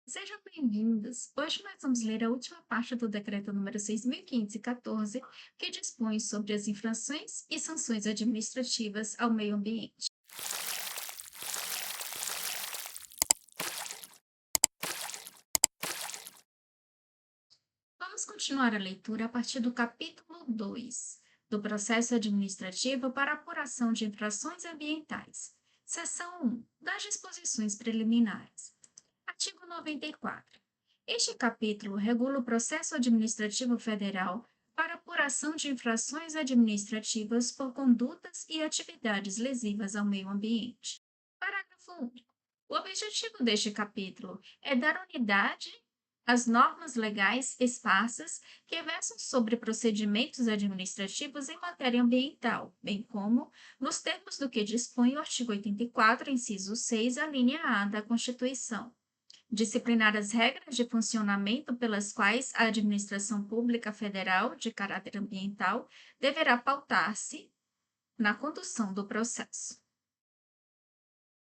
Sejam bem-vindos. Hoje nós vamos ler a última parte do Decreto número 6.514, que dispõe sobre as infrações e sanções administrativas ao meio ambiente. Vamos continuar a leitura a partir do capítulo 2 do Processo Administrativo para Apuração de Infrações Ambientais. Seção 1 das Disposições Preliminares. Artigo 94. Este capítulo regula o processo administrativo federal para apuração de infrações administrativas por condutas e atividades lesivas ao meio ambiente. Parágrafo único. O objetivo deste capítulo é dar unidade às normas legais esparsas que versam sobre procedimentos administrativos em matéria ambiental, bem como nos termos do que dispõe o artigo 84, inciso 6, a linha A da Constituição. Disciplinar as regras de funcionamento pelas quais a administração pública federal, de caráter ambiental, deverá pautar-se na condução do processo.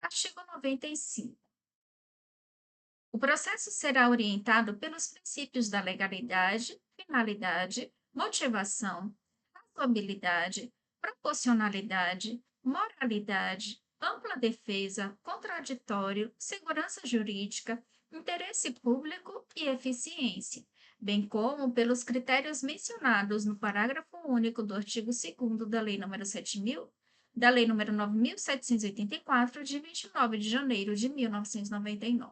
Artigo 95. O processo será orientado pelos princípios da legalidade, finalidade, motivação, razoabilidade, proporcionalidade, moralidade, ampla defesa, contraditório, segurança jurídica, interesse público e eficiência, bem como pelos critérios mencionados no parágrafo único do artigo 2º da Lei nº 7.000, da Lei nº 9.784, de 29 de janeiro de 1999.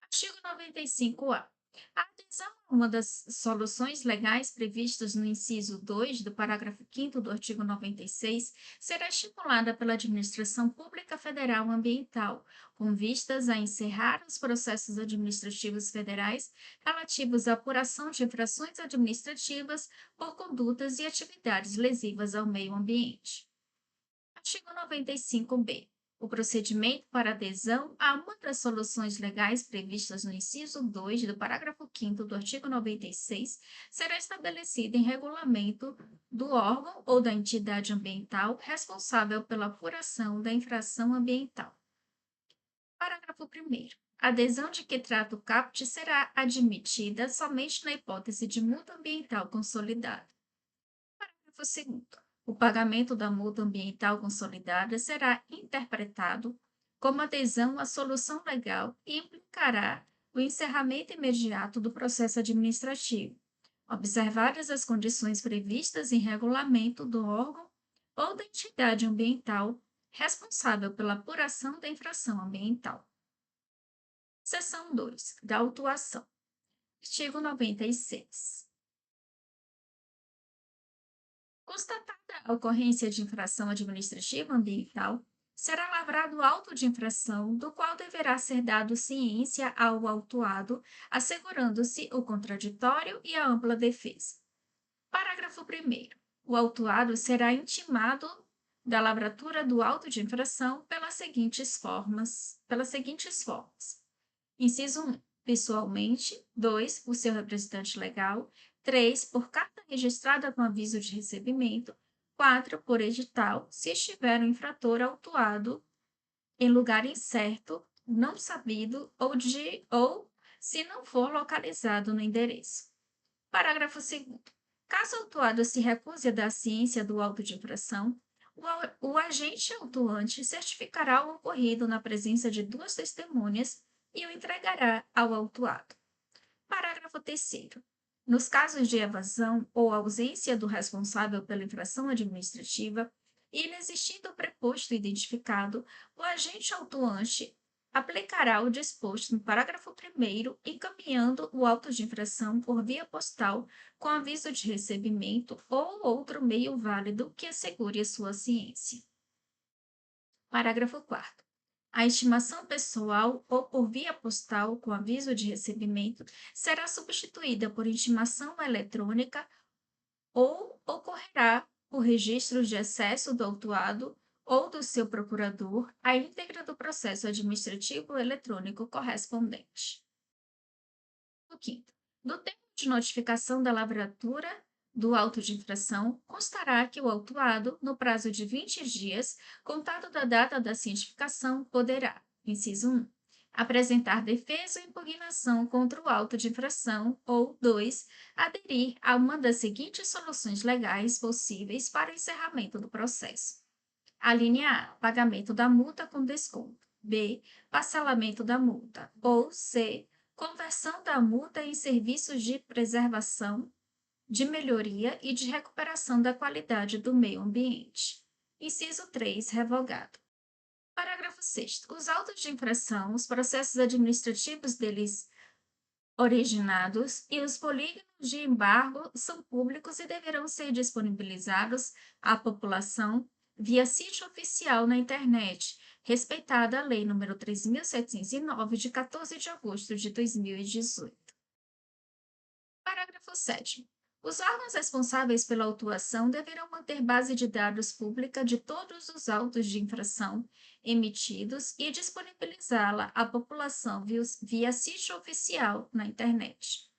Artigo 95-A. A adesão a uma das soluções legais previstas no inciso 2 do parágrafo 5º do artigo 96 será estimulada pela Administração Pública Federal Ambiental, com vistas a encerrar os processos administrativos federais relativos à apuração de infrações administrativas por condutas e atividades lesivas ao meio ambiente. Artigo 95-B. O procedimento para adesão a uma das soluções legais previstas no inciso 2 do parágrafo 5º do artigo 96 será estabelecido em regulamento do órgão ou da entidade ambiental responsável pela apuração da infração ambiental. Parágrafo 1º. A adesão de que trata o caput será admitida somente na hipótese de multa ambiental consolidada. Parágrafo 2º. O pagamento da multa ambiental consolidada será interpretado como adesão à solução legal e implicará o encerramento imediato do processo administrativo, observadas as condições previstas em regulamento do órgão ou da entidade ambiental responsável pela apuração da infração ambiental. Seção 2. Da autuação. Artigo 96. Constatada a ocorrência de infração administrativa ambiental, será lavrado auto de infração, do qual deverá ser dado ciência ao autuado, assegurando-se o contraditório e a ampla defesa. Parágrafo 1º. O autuado será intimado da lavratura do auto de infração pelas seguintes formas. Inciso 1. Pessoalmente. 2. Por seu representante legal. 3. Por carta registrada com aviso de recebimento. 4. Por edital, se estiver o infrator autuado em lugar incerto, não sabido ou se não for localizado no endereço. Parágrafo 2º. Caso o autuado se recuse a dar ciência do auto de infração, o agente autuante certificará o ocorrido na presença de duas testemunhas e o entregará ao autuado. Parágrafo 3º. Nos casos de evasão ou ausência do responsável pela infração administrativa, e inexistindo o preposto identificado, o agente autuante aplicará o disposto no parágrafo 1º, encaminhando o auto de infração por via postal com aviso de recebimento ou outro meio válido que assegure a sua ciência. Parágrafo 4º. A intimação pessoal ou por via postal com aviso de recebimento será substituída por intimação eletrônica ou ocorrerá por registro de acesso do autuado ou do seu procurador à íntegra do processo administrativo eletrônico correspondente. No quinto, do tempo de notificação da lavratura do auto de infração, constará que o autuado, no prazo de 20 dias, contado da data da cientificação, poderá, inciso 1, apresentar defesa ou impugnação contra o auto de infração, ou 2. Aderir a uma das seguintes soluções legais possíveis para o encerramento do processo. A linha A, pagamento da multa com desconto. B, parcelamento da multa. Ou C, conversão da multa em serviços de preservação, de melhoria e de recuperação da qualidade do meio ambiente. Inciso 3, revogado. Parágrafo 6º. Os autos de infração, os processos administrativos deles originados e os polígonos de embargo são públicos e deverão ser disponibilizados à população via sítio oficial na internet, respeitada a Lei nº 3.709, de 14 de agosto de 2018. Parágrafo 7º. Os órgãos responsáveis pela autuação deverão manter base de dados pública de todos os autos de infração emitidos e disponibilizá-la à população via sítio oficial na internet.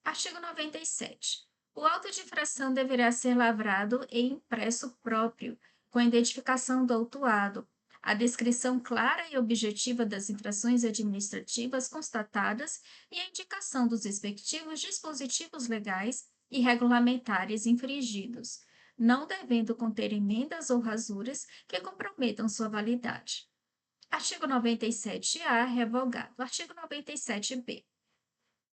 Artigo 97. O auto de infração deverá ser lavrado e impresso próprio, com a identificação do autuado, a descrição clara e objetiva das infrações administrativas constatadas e a indicação dos respectivos dispositivos legais e regulamentares infringidos, não devendo conter emendas ou rasuras que comprometam sua validade. Artigo 97-A, revogado. Artigo 97-B.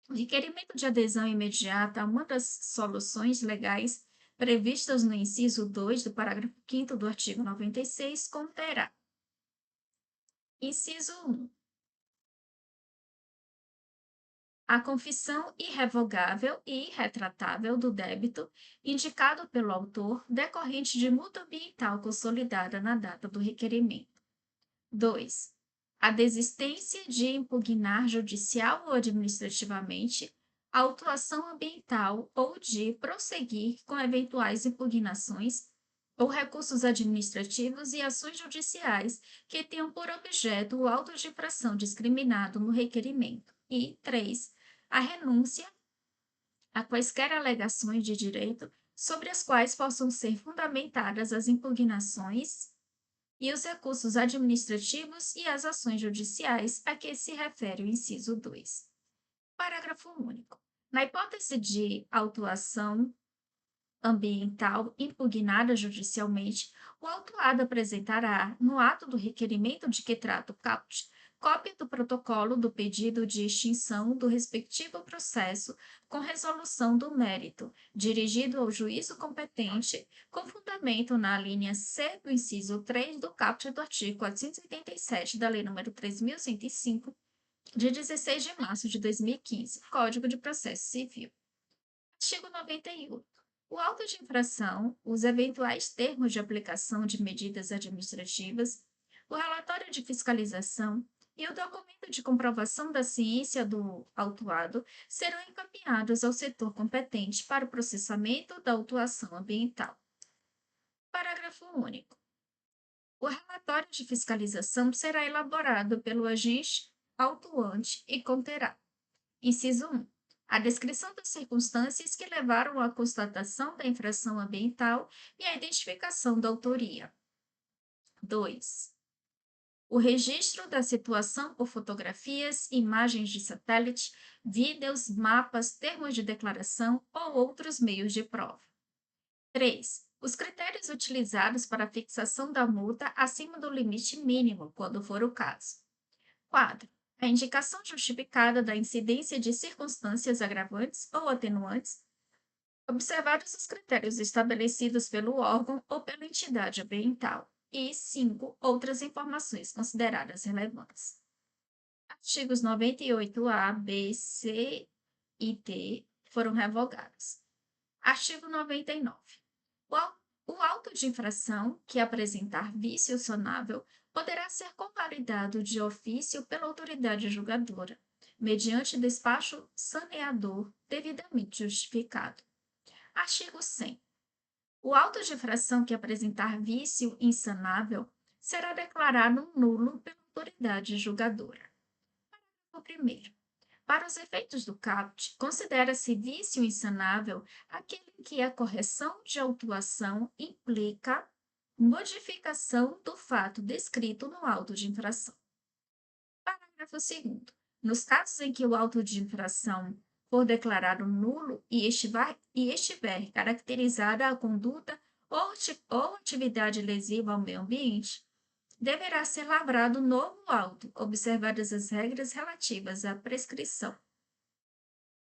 O requerimento de adesão imediata a uma das soluções legais previstas no inciso 2 do parágrafo 5º do artigo 96 conterá: inciso 1. A confissão irrevogável e irretratável do débito indicado pelo autor decorrente de multa ambiental consolidada na data do requerimento. 2. A desistência de impugnar judicial ou administrativamente a autuação ambiental ou de prosseguir com eventuais impugnações ou recursos administrativos e ações judiciais que tenham por objeto o auto de infração discriminado no requerimento. E 3. A renúncia a quaisquer alegações de direito sobre as quais possam ser fundamentadas as impugnações e os recursos administrativos e as ações judiciais a que se refere o inciso 2. Parágrafo único. Na hipótese de autuação ambiental impugnada judicialmente, o autuado apresentará, no ato do requerimento de que trata o caput, cópia do protocolo do pedido de extinção do respectivo processo com resolução do mérito, dirigido ao juízo competente, com fundamento na linha C do inciso 3 do caput do artigo 487 da Lei nº 3.105, de 16 de março de 2015, Código de Processo Civil. Artigo 91. O auto de infração, os eventuais termos de aplicação de medidas administrativas, o relatório de fiscalização e o documento de comprovação da ciência do autuado serão encaminhados ao setor competente para o processamento da autuação ambiental. Parágrafo único. O relatório de fiscalização será elaborado pelo agente autuante e conterá: inciso 1. A descrição das circunstâncias que levaram à constatação da infração ambiental e à identificação da autoria. 2. O registro da situação por fotografias, imagens de satélite, vídeos, mapas, termos de declaração ou outros meios de prova. 3. Os critérios utilizados para a fixação da multa acima do limite mínimo, quando for o caso. 4. A indicação justificada da incidência de circunstâncias agravantes ou atenuantes, observados os critérios estabelecidos pelo órgão ou pela entidade ambiental. E 5. Outras informações consideradas relevantes. Artigos 98-A, B, C e D foram revogados. Artigo 99. O auto de infração que apresentar vício sanável poderá ser convalidado de ofício pela autoridade julgadora, mediante despacho saneador devidamente justificado. Artigo 100. O auto de infração que apresentar vício insanável será declarado nulo pela autoridade julgadora. Parágrafo 1º. Para os efeitos do caput, considera-se vício insanável aquele em que a correção de autuação implica modificação do fato descrito no auto de infração. Parágrafo Parágrafo 2º. Nos casos em que o auto de infração for declarado nulo e estiver caracterizada a conduta ou atividade lesiva ao meio ambiente, deverá ser lavrado novo auto, observadas as regras relativas à prescrição.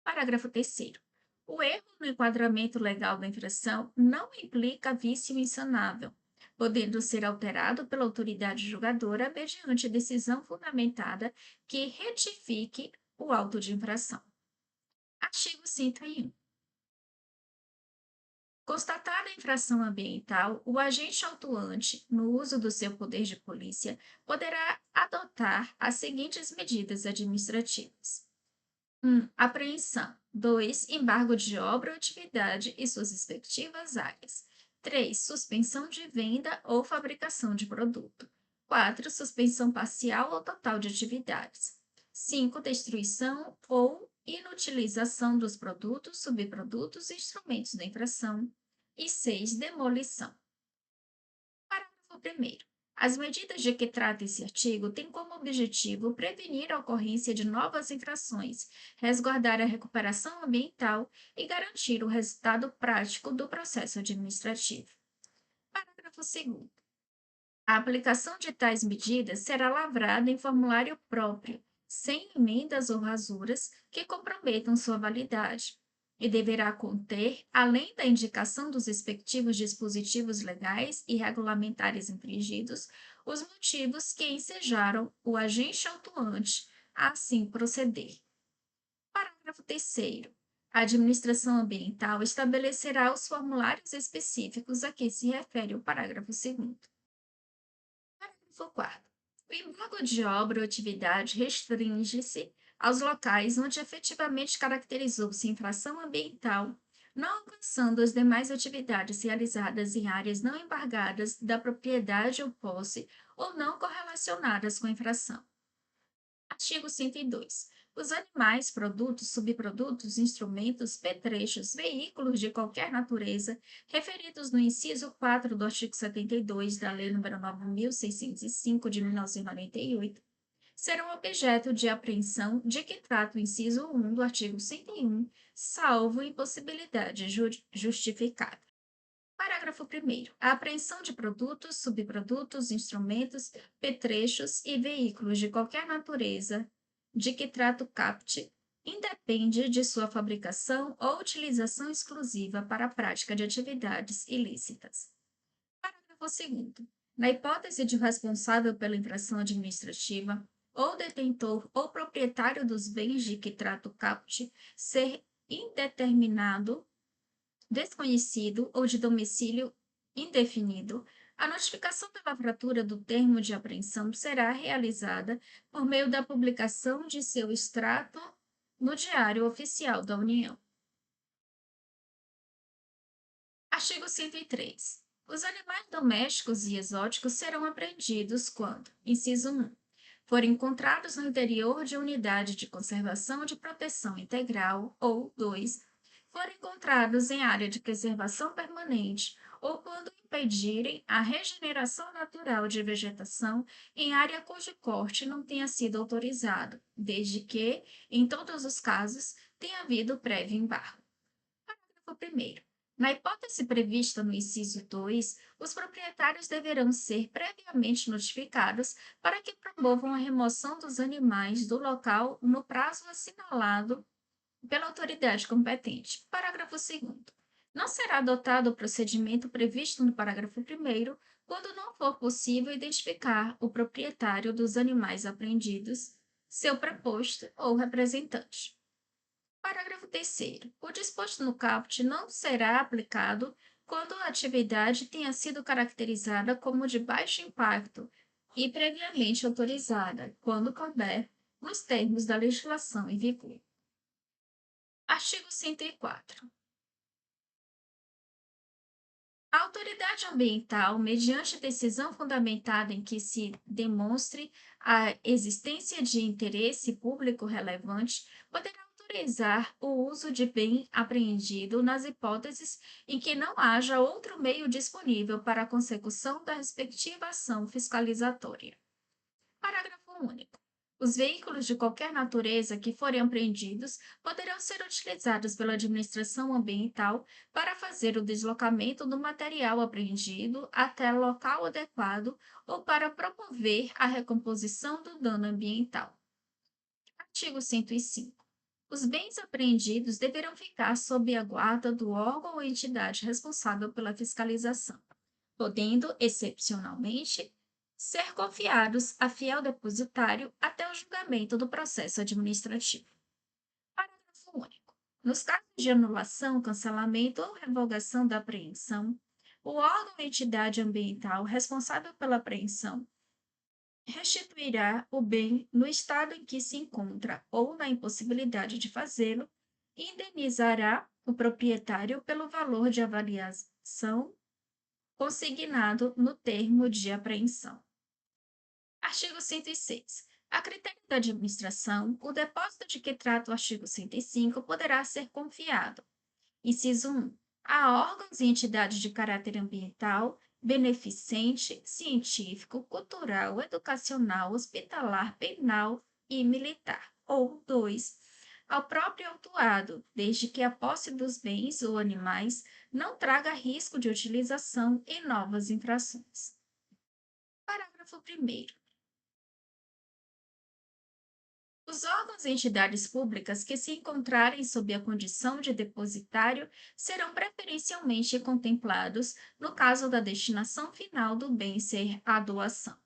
Parágrafo 3º. O erro no enquadramento legal da infração não implica vício insanável, podendo ser alterado pela autoridade julgadora mediante decisão fundamentada que retifique o auto de infração. Artigo 101. Constatada a infração ambiental, o agente autuante, no uso do seu poder de polícia, poderá adotar as seguintes medidas administrativas: 1. Apreensão. 2. Embargo de obra ou atividade e suas respectivas áreas. 3. Suspensão de venda ou fabricação de produto. 4. Suspensão parcial ou total de atividades. 5. Destruição ou inutilização dos produtos, subprodutos e instrumentos da infração. E 6. Demolição. Parágrafo 1º. As medidas de que trata esse artigo têm como objetivo prevenir a ocorrência de novas infrações, resguardar a recuperação ambiental e garantir o resultado prático do processo administrativo. Parágrafo 2º. A aplicação de tais medidas será lavrada em formulário próprio, sem emendas ou rasuras que comprometam sua validade, e deverá conter, além da indicação dos respectivos dispositivos legais e regulamentares infringidos, os motivos que ensejaram o agente autuante a assim proceder. Parágrafo 3º. A administração ambiental estabelecerá os formulários específicos a que se refere o parágrafo 2º. Parágrafo 4º. O embargo de obra ou atividade restringe-se aos locais onde efetivamente caracterizou-se infração ambiental, não alcançando as demais atividades realizadas em áreas não embargadas da propriedade ou posse ou não correlacionadas com a infração. Artigo 102. Os animais, produtos, subprodutos, instrumentos, petrechos, veículos de qualquer natureza, referidos no inciso 4 do artigo 72 da Lei nº 9.605, de 1998, serão objeto de apreensão de que trata o inciso 1 do artigo 101, salvo impossibilidade justificada. Parágrafo 1º. A apreensão de produtos, subprodutos, instrumentos, petrechos e veículos de qualquer natureza de que trata o caput independe de sua fabricação ou utilização exclusiva para a prática de atividades ilícitas. Parágrafo 2º. Na hipótese de o responsável pela infração administrativa ou detentor ou proprietário dos bens de que trata o caput ser indeterminado, desconhecido ou de domicílio indefinido, a notificação da lavratura do termo de apreensão será realizada por meio da publicação de seu extrato no Diário Oficial da União. Artigo 103. Os animais domésticos e exóticos serão apreendidos quando, inciso 1, forem encontrados no interior de unidade de conservação de proteção integral ou 2, forem encontrados em área de preservação permanente ou quando impedirem a regeneração natural de vegetação em área cujo corte não tenha sido autorizado, desde que, em todos os casos, tenha havido prévio embargo. Parágrafo 1º. Na hipótese prevista no inciso 2, os proprietários deverão ser previamente notificados para que promovam a remoção dos animais do local no prazo assinalado pela autoridade competente. Parágrafo 2º. Não será adotado o procedimento previsto no parágrafo 1º quando não for possível identificar o proprietário dos animais apreendidos, seu preposto ou representante. Parágrafo 3º. O disposto no caput não será aplicado quando a atividade tenha sido caracterizada como de baixo impacto e previamente autorizada, quando couber, nos termos da legislação em vigor. Artigo 104. A autoridade ambiental, mediante decisão fundamentada em que se demonstre a existência de interesse público relevante, poderá autorizar o uso de bem apreendido nas hipóteses em que não haja outro meio disponível para a consecução da respectiva ação fiscalizatória. Parágrafo único. Os veículos de qualquer natureza que forem apreendidos poderão ser utilizados pela administração ambiental para fazer o deslocamento do material apreendido até local adequado ou para promover a recomposição do dano ambiental. Artigo 105. Os bens apreendidos deverão ficar sob a guarda do órgão ou entidade responsável pela fiscalização, podendo, excepcionalmente, ser confiados a fiel depositário até o julgamento do processo administrativo. Parágrafo único. Nos casos de anulação, cancelamento ou revogação da apreensão, o órgão ou entidade ambiental responsável pela apreensão restituirá o bem no estado em que se encontra ou na impossibilidade de fazê-lo e indenizará o proprietário pelo valor de avaliação consignado no termo de apreensão. Artigo 106. A critério da administração, o depósito de que trata o artigo 105 poderá ser confiado. Inciso 1. A órgãos e entidades de caráter ambiental, beneficente, científico, cultural, educacional, hospitalar, penal e militar. Ou 2. Ao próprio autuado, desde que a posse dos bens ou animais não traga risco de utilização em novas infrações. Parágrafo 1º. Os órgãos e entidades públicas que se encontrarem sob a condição de depositário serão preferencialmente contemplados no caso da destinação final do bem ser a doação.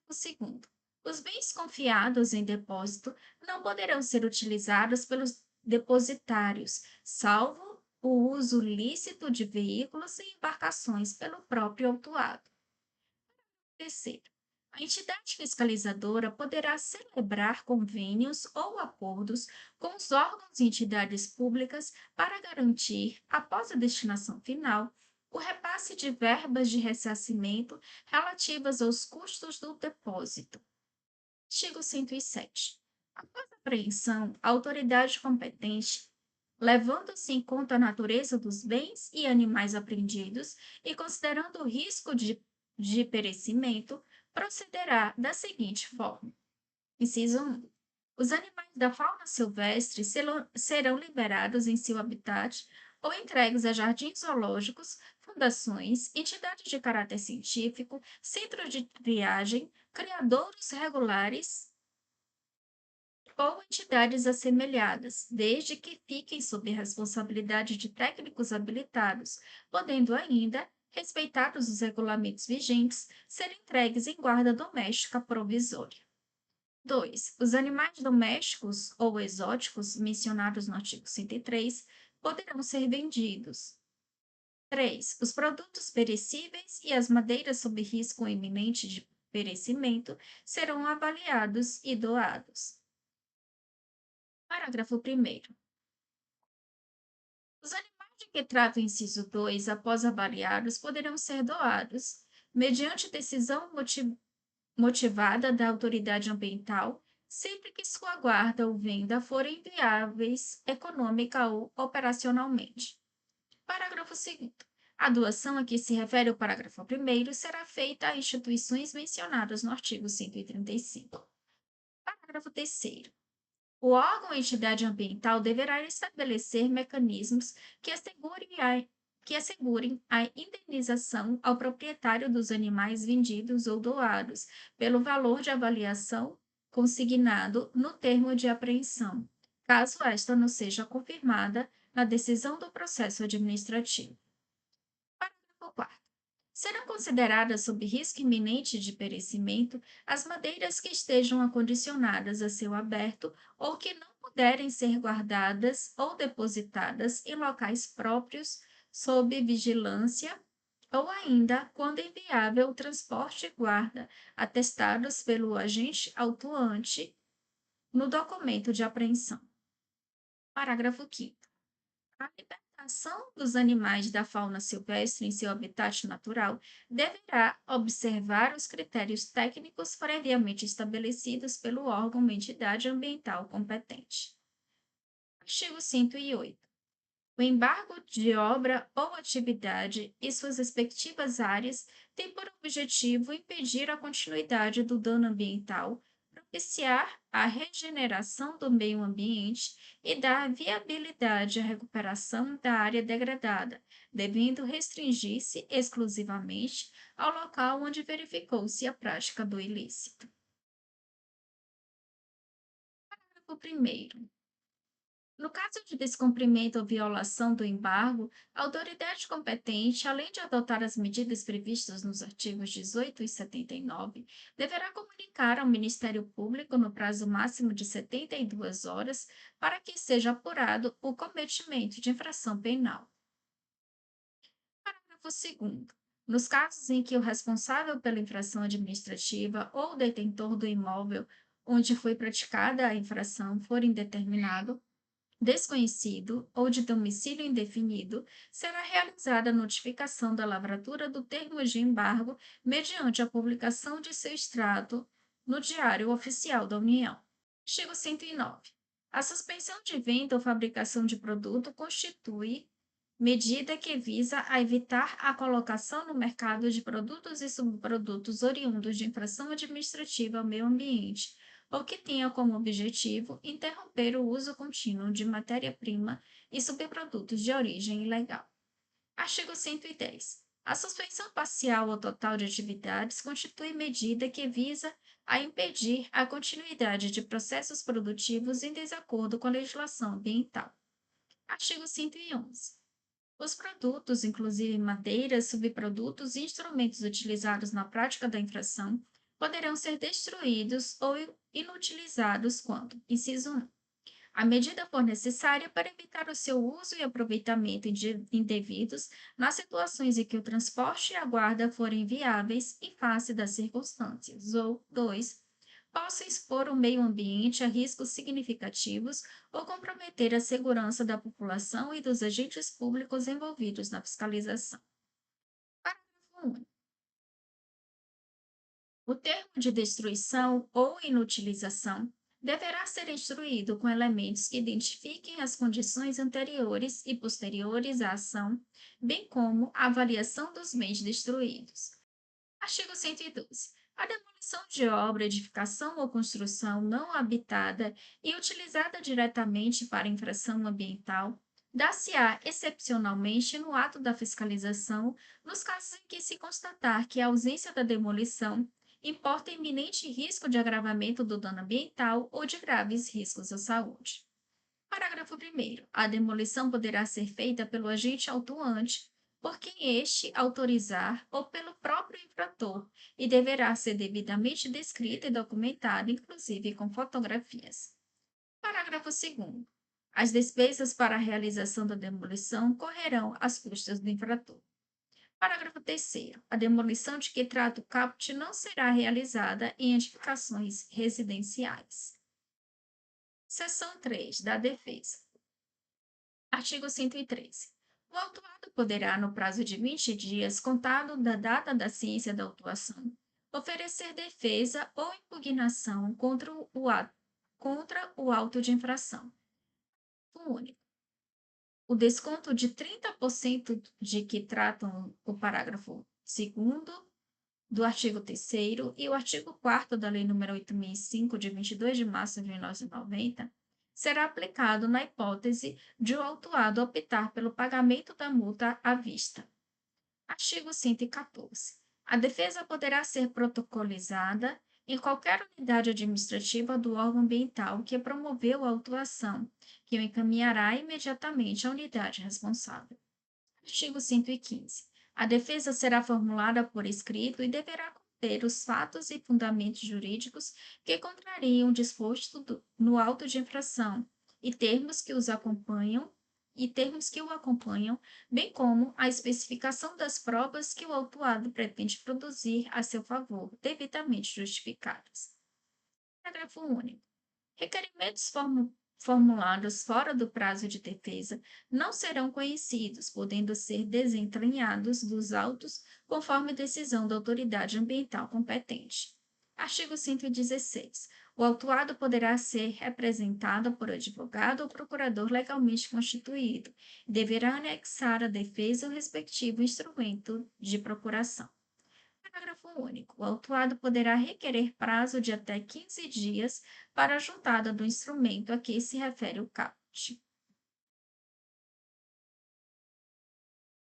O segundo, os bens confiados em depósito não poderão ser utilizados pelos depositários, salvo o uso lícito de veículos e embarcações pelo próprio autuado. Terceiro, a entidade fiscalizadora poderá celebrar convênios ou acordos com os órgãos e entidades públicas para garantir, após a destinação final, o repasse de verbas de ressarcimento relativas aos custos do depósito. Artigo 107. Após a apreensão, a autoridade competente, levando-se em conta a natureza dos bens e animais apreendidos e considerando o risco de perecimento, procederá da seguinte forma. Inciso 1. Os animais da fauna silvestre serão liberados em seu habitat ou entregues a jardins zoológicos, fundações, entidades de caráter científico, centros de triagem, criadouros regulares ou entidades assemelhadas, desde que fiquem sob responsabilidade de técnicos habilitados, podendo ainda, respeitados os regulamentos vigentes, ser entregues em guarda doméstica provisória. 2. Os animais domésticos ou exóticos mencionados no artigo 103 poderão ser vendidos. 3. Os produtos perecíveis e as madeiras sob risco iminente de perecimento serão avaliados e doados. Parágrafo 1º. Os animais de que trata o inciso 2, após avaliados, poderão ser doados, mediante decisão motivada da autoridade ambiental, sempre que sua guarda ou venda forem viáveis econômica ou operacionalmente. Parágrafo 2º. A doação a que se refere o parágrafo 1º será feita a instituições mencionadas no artigo 135. Parágrafo 3º. O órgão ou entidade ambiental deverá estabelecer mecanismos que assegurem a indenização ao proprietário dos animais vendidos ou doados pelo valor de avaliação consignado no termo de apreensão, caso esta não seja confirmada na decisão do processo administrativo. Parágrafo 4º. Serão consideradas sob risco iminente de perecimento as madeiras que estejam acondicionadas a céu aberto ou que não puderem ser guardadas ou depositadas em locais próprios sob vigilância ou ainda, quando inviável, o transporte e guarda atestados pelo agente autuante no documento de apreensão. Parágrafo 5º. A libertação dos animais da fauna silvestre em seu habitat natural deverá observar os critérios técnicos previamente estabelecidos pelo órgão ou entidade ambiental competente. Artigo 108. O embargo de obra ou atividade e suas respectivas áreas tem por objetivo impedir a continuidade do dano ambiental propiciar a regeneração do meio ambiente e dar viabilidade à recuperação da área degradada, devendo restringir-se exclusivamente ao local onde verificou-se a prática do ilícito. O primeiro. No caso de descumprimento ou violação do embargo, a autoridade competente, além de adotar as medidas previstas nos artigos 18 e 79, deverá comunicar ao Ministério Público no prazo máximo de 72 horas para que seja apurado o cometimento de infração penal. Parágrafo 2º. Nos casos em que o responsável pela infração administrativa ou o detentor do imóvel onde foi praticada a infração for indeterminado, desconhecido ou de domicílio indefinido, será realizada a notificação da lavratura do termo de embargo mediante a publicação de seu extrato no Diário Oficial da União. Artigo 109. A suspensão de venda ou fabricação de produto constitui medida que visa a evitar a colocação no mercado de produtos e subprodutos oriundos de infração administrativa ao meio ambiente, ou que tenha como objetivo interromper o uso contínuo de matéria-prima e subprodutos de origem ilegal. Artigo 110. A suspensão parcial ou total de atividades constitui medida que visa a impedir a continuidade de processos produtivos em desacordo com a legislação ambiental. Artigo 111. Os produtos, inclusive madeiras, subprodutos e instrumentos utilizados na prática da infração, poderão ser destruídos ou inutilizados quando, inciso 1, a medida for necessária para evitar o seu uso e aproveitamento indevidos nas situações em que o transporte e a guarda forem viáveis em face das circunstâncias, ou 2, possa expor o meio ambiente a riscos significativos ou comprometer a segurança da população e dos agentes públicos envolvidos na fiscalização. Parágrafo único. O termo de destruição ou inutilização deverá ser instruído com elementos que identifiquem as condições anteriores e posteriores à ação, bem como a avaliação dos bens destruídos. Artigo 112. A demolição de obra, edificação ou construção não habitada e utilizada diretamente para infração ambiental dar-se-á excepcionalmente no ato da fiscalização, nos casos em que se constatar que a ausência da demolição importa iminente risco de agravamento do dano ambiental ou de graves riscos à saúde. Parágrafo 1º. A demolição poderá ser feita pelo agente autuante, por quem este autorizar ou pelo próprio infrator, e deverá ser devidamente descrita e documentada, inclusive com fotografias. Parágrafo 2º. As despesas para a realização da demolição correrão às custas do infrator. Parágrafo 3º. A demolição de que trata o caput não será realizada em edificações residenciais. Seção 3. Da defesa. Artigo 113. O autuado poderá, no prazo de 20 dias, contado da data da ciência da autuação, oferecer defesa ou impugnação contra o auto de infração. Único. O desconto de 30% de que tratam o parágrafo 2º do artigo 3º e o artigo 4º da Lei nº 8.005, de 22 de março de 1990, será aplicado na hipótese de o autuado optar pelo pagamento da multa à vista. Artigo 114. A defesa poderá ser protocolizada em qualquer unidade administrativa do órgão ambiental que promoveu a autuação, que o encaminhará imediatamente à unidade responsável. Artigo 115. A defesa será formulada por escrito e deverá conter os fatos e fundamentos jurídicos que contrariam o disposto no auto de infração e termos que o acompanham, bem como a especificação das provas que o autuado pretende produzir a seu favor, devidamente justificadas. Parágrafo único. Requerimentos formulados fora do prazo de defesa não serão conhecidos, podendo ser desentranhados dos autos conforme decisão da autoridade ambiental competente. Artigo 116. O autuado poderá ser representado por advogado ou procurador legalmente constituído e deverá anexar à defesa o respectivo instrumento de procuração. Parágrafo único. O autuado poderá requerer prazo de até 15 dias para a juntada do instrumento a que se refere o caput.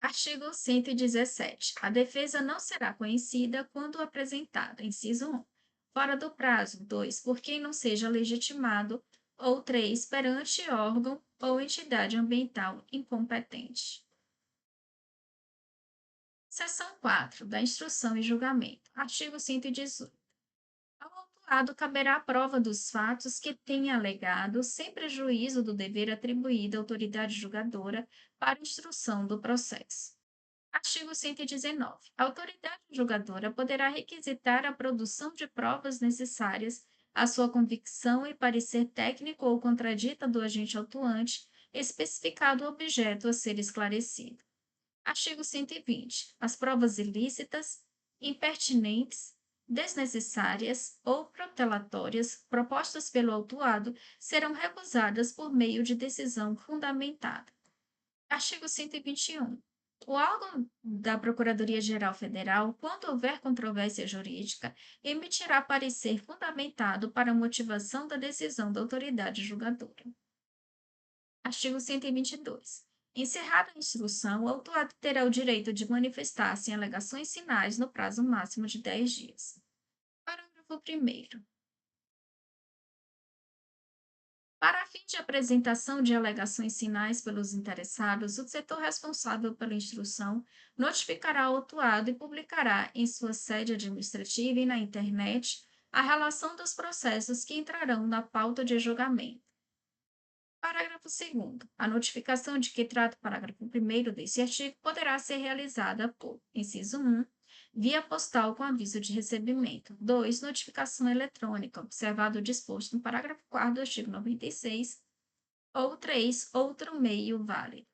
Artigo 117. A defesa não será conhecida quando apresentada, inciso 1, fora do prazo; 2, por quem não seja legitimado; ou 3, perante órgão ou entidade ambiental incompetente. Seção 4. Da instrução e julgamento. Artigo 118. Ao autuado caberá a prova dos fatos que tenha alegado, sem prejuízo do dever atribuído à autoridade julgadora para instrução do processo. Artigo 119. A autoridade julgadora poderá requisitar a produção de provas necessárias à sua convicção e parecer técnico ou contradita do agente autuante, especificado o objeto a ser esclarecido. Artigo 120. As provas ilícitas, impertinentes, desnecessárias ou protelatórias propostas pelo autuado serão recusadas por meio de decisão fundamentada. Artigo 121. O órgão da Procuradoria-Geral Federal, quando houver controvérsia jurídica, emitirá parecer fundamentado para a motivação da decisão da autoridade julgadora. Artigo 122. Encerrada a instrução, o autuado terá o direito de manifestar-se em alegações finais no prazo máximo de 10 dias. Parágrafo 1º. Para fim de apresentação de alegações sinais pelos interessados, o setor responsável pela instrução notificará o autuado e publicará em sua sede administrativa e na internet a relação dos processos que entrarão na pauta de julgamento. Parágrafo 2º. A notificação de que trata o parágrafo 1º desse artigo poderá ser realizada por, inciso 1, via postal com aviso de recebimento; 2, notificação eletrônica, observado o disposto no parágrafo 4º do artigo 96, ou 3, outro meio válido.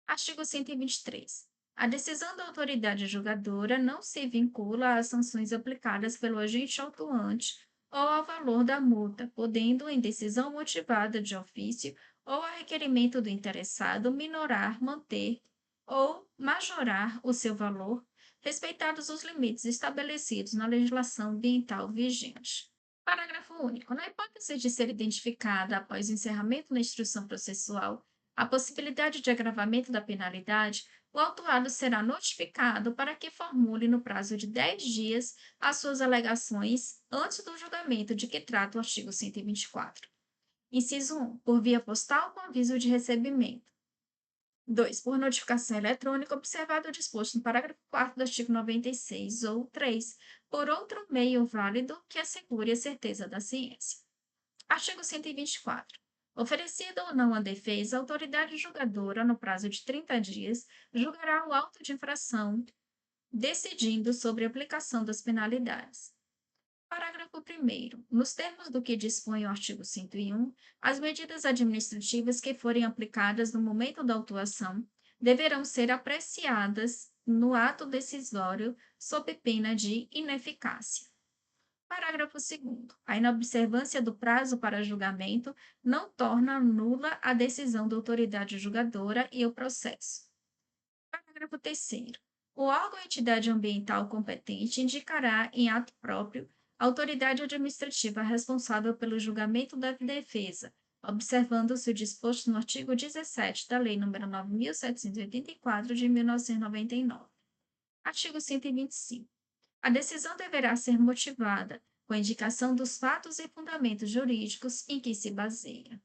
Artigo 123. A decisão da autoridade julgadora não se vincula às sanções aplicadas pelo agente autuante ou ao valor da multa, podendo, em decisão motivada de ofício ou a requerimento do interessado, minorar, manter ou majorar o seu valor, respeitados os limites estabelecidos na legislação ambiental vigente. Parágrafo único. Na hipótese de ser identificada, após o encerramento da instrução processual, a possibilidade de agravamento da penalidade, o autuado será notificado para que formule, no prazo de 10 dias, as suas alegações antes do julgamento de que trata o artigo 124. Inciso 1. Por via postal com aviso de recebimento. 2. Por notificação eletrônica, observado o disposto no parágrafo 4º do artigo 96, ou 3. Por outro meio válido que assegure a certeza da ciência. Artigo 124. Oferecida ou não a defesa, a autoridade julgadora, no prazo de 30 dias, julgará o auto de infração, decidindo sobre a aplicação das penalidades. Parágrafo 1º. Nos termos do que dispõe o artigo 101, as medidas administrativas que forem aplicadas no momento da autuação deverão ser apreciadas no ato decisório sob pena de ineficácia. Parágrafo 2º. A inobservância do prazo para julgamento não torna nula a decisão da autoridade julgadora e o processo. Parágrafo 3º. O órgão ou entidade ambiental competente indicará, em ato próprio, a autoridade administrativa responsável pelo julgamento da defesa, observando-se o disposto no artigo 17 da Lei nº 9.784, de 1999. Artigo 125. A decisão deverá ser motivada com a indicação dos fatos e fundamentos jurídicos em que se baseia.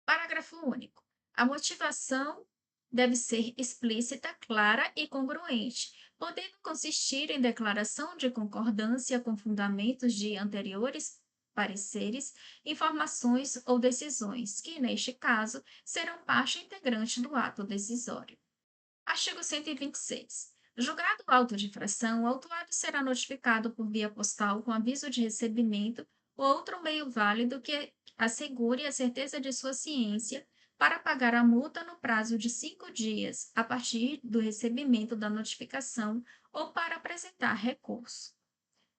Parágrafo único. A motivação deve ser explícita, clara e congruente, podendo consistir em declaração de concordância com fundamentos de anteriores pareceres, informações ou decisões, que, neste caso, serão parte integrante do ato decisório. Artigo 126. Julgado o auto de infração, o autuado será notificado por via postal com aviso de recebimento ou outro meio válido que assegure a certeza de sua ciência para pagar a multa no prazo de 5 dias, a partir do recebimento da notificação ou para apresentar recurso.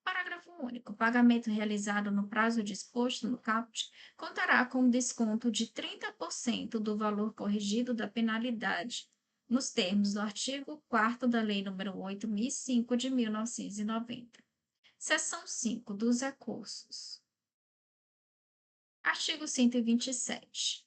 Parágrafo único. O pagamento realizado no prazo disposto no caput contará com um desconto de 30% do valor corrigido da penalidade, nos termos do artigo 4º da Lei nº 8.005 de 1990. Seção 5 dos recursos. Artigo 127.